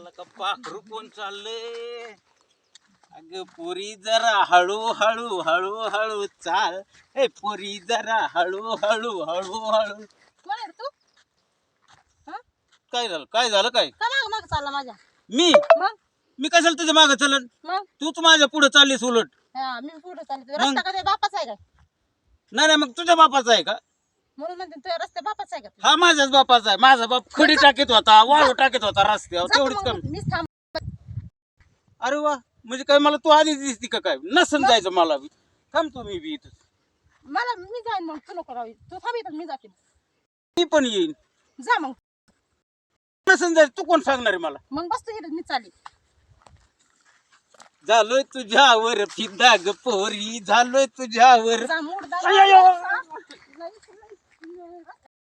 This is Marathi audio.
लका पाखरू कोण चाललंय? अगं पोरी जरा हळू हळू हळू हळू चाल. ए पोरी जरा हळू हळू हळू हळू. कोण आहे रे तू? हा? काय झालं काय झालं काय? का माग माग चालला माझ्या? मी मग मी कशाला तुझ्या मागं चलन? मग तूच माझ्या पुढे चाललीस उलट. हा, मी पुढे चालले. रस्ता का तुझ्या बापाचा आहे काय? नाही नाही, मग तुझ्या बापाचा आहे का? म्हणून म्हणते तुझ्या रस्ता बापाचा आहे का? हा माझ्याच बापाचा आहे. माझा बाप खडी टाकीत होता, वाळू टाकीत होता रस्त्यावर, जातो तेवढीच मग कमी. मीच थांब. अरे वा, म्हणजे काय मला तू आधीच दिसती का काय? नसन जायचं मला बी. थांबतो मी बी इथं. मी जाईन मग, तू नको राहू. तू थांब इथं, मी जाते. मी पण येईन. जा मग. नसन जायचं तू कोण सांगणार आहे मला? मग बस तू इथं, मी चालली. झालोय तुझ्यावर फिदा ग पोरी, झालोय तुझ्यावर. जा मूड अय्यो.